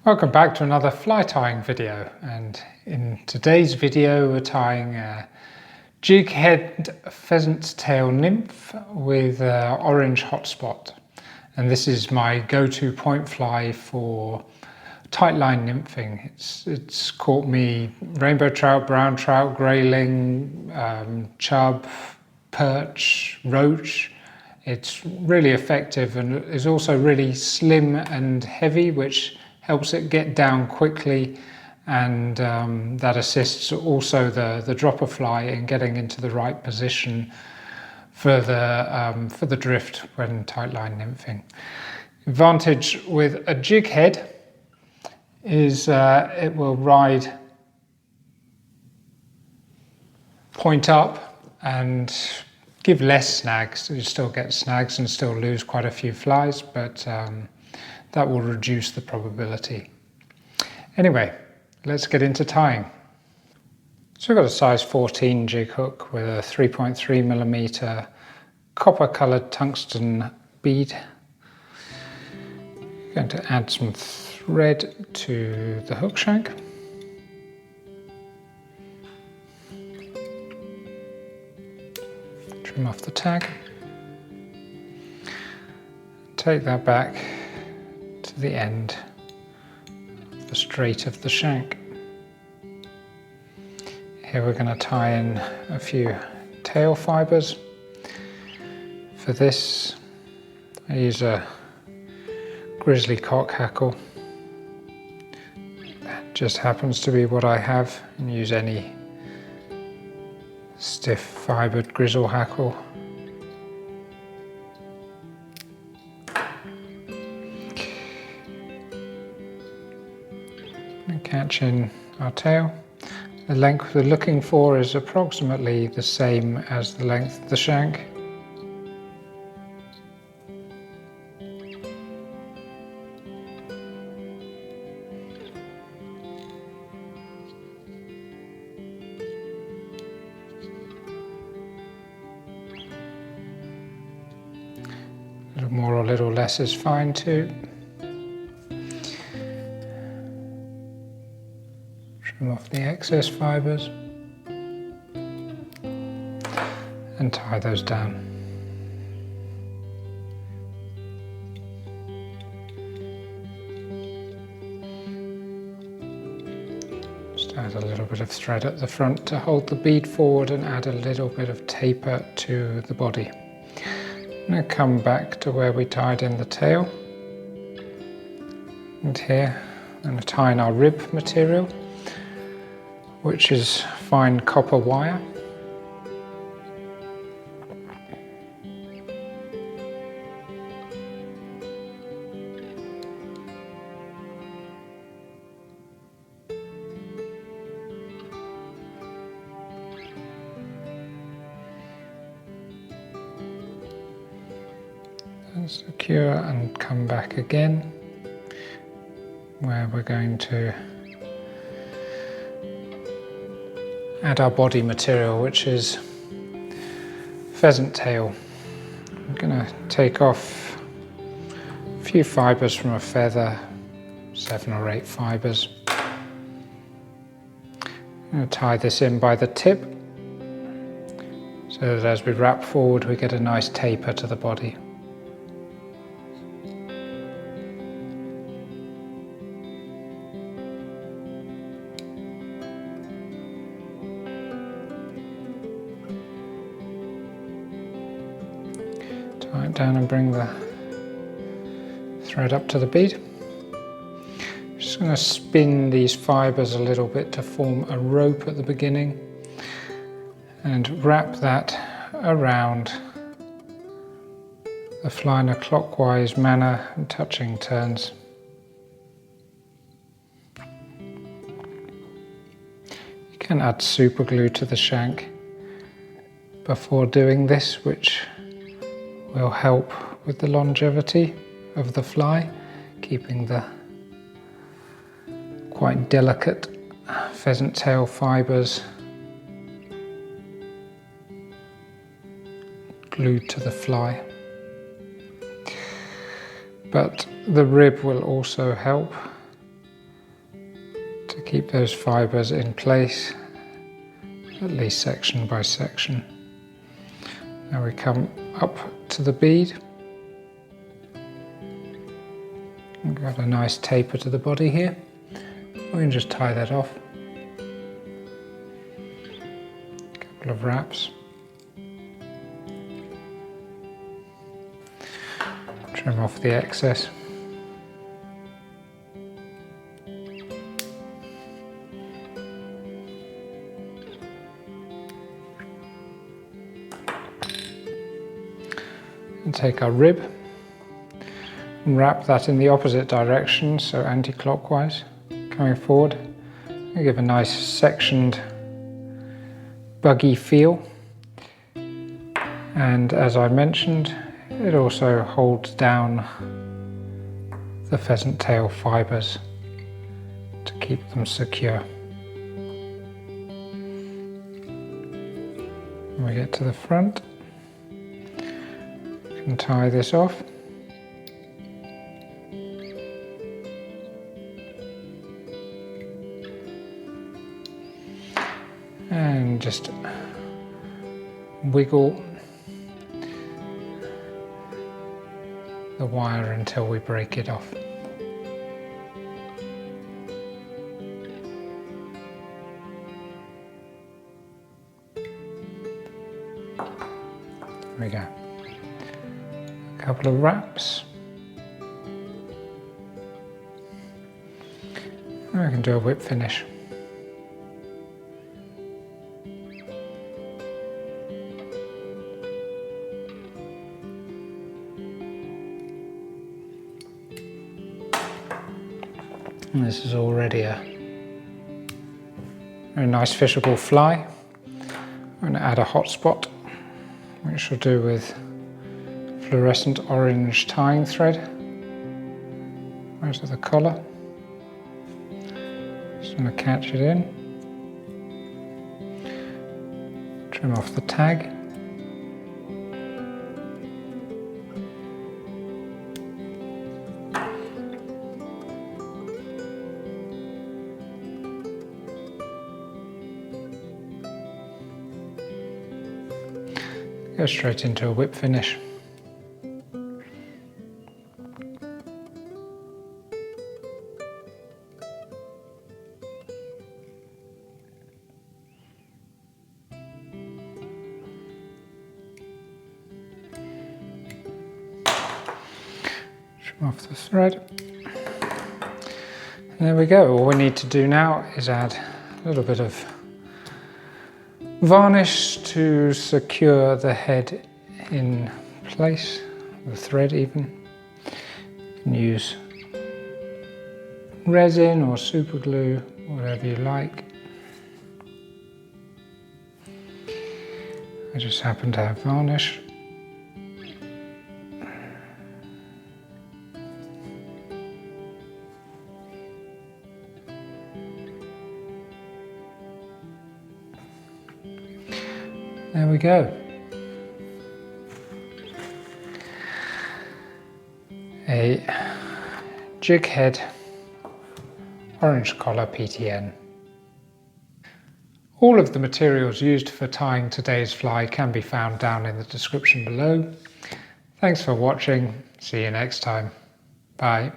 Welcome back to another fly tying video, and in today's video we're tying a jig head pheasant's tail nymph with orange hotspot, and this is my go-to point fly for tight line nymphing. It's caught me rainbow trout, brown trout, grayling, chub, perch, roach. It's really effective and is also really slim and heavy, which helps it get down quickly, and that assists also the dropper fly in getting into the right position for the drift when tight line nymphing. Advantage with a jig head is it will ride point up and give less snags. You still get snags and still lose quite a few flies, but that will reduce the probability. Anyway, let's get into tying. So we've got a size 14 jig hook with a 3.3mm copper coloured tungsten bead. I'm going to add some thread to the hook shank. Trim off the tag. Take that back to the end of the straight of the shank. Here we're going to tie in a few tail fibres. For this I use a Grizzly cock hackle. That just happens to be what I have, and use any stiff fibred grizzle hackle. And catch in our tail. The length we're looking for is approximately the same as the length of the shank. A little more or a little less is fine too. Trim off the excess fibres and tie those down. Just add a little bit of thread at the front to hold the bead forward and add a little bit of taper to the body. I'm going to come back to where we tied in the tail, and here I'm going to tie in our rib material, which is fine copper wire. And secure and come back again, where we're going to add our body material, which is pheasant tail. I'm going to take off a few fibres from a feather, 7 or 8 fibres. I'm going to tie this in by the tip, so that as we wrap forward we get a nice taper to the body. Tie it down and bring the thread up to the bead. I'm just going to spin these fibres a little bit to form a rope at the beginning and wrap that around the fly in a clockwise manner and touching turns. You can add super glue to the shank before doing this, which will help with the longevity of the fly, keeping the quite delicate pheasant tail fibres glued to the fly. But the rib will also help keep those fibres in place, at least section by section. Now we come up to the bead. We've got a nice taper to the body here. We can just tie that off. A couple of wraps. Trim off the excess. And take our rib and wrap that in the opposite direction, so anti-clockwise, coming forward. And give a nice sectioned, buggy feel. And as I mentioned, it also holds down the pheasant tail fibres to keep them secure. When we get to the front, we can tie this off. And just wiggle the wire until we break it off. There we go. A couple of wraps. And I can do a whip finish. And this is already a very nice fishable fly. I'm going to add a hot spot, which I'll do with fluorescent orange tying thread right to the collar. Just going to catch it in, trim off the tag. Go straight into a whip finish. Trim off the thread. And there we go. All we need to do now is add a little bit of varnish to secure the head in place, the thread even. You can use resin or super glue, whatever you like. I just happen to have varnish. There we go. A jig head orange collar PTN. All of the materials used for tying today's fly can be found down in the description below. Thanks for watching. See you next time. Bye.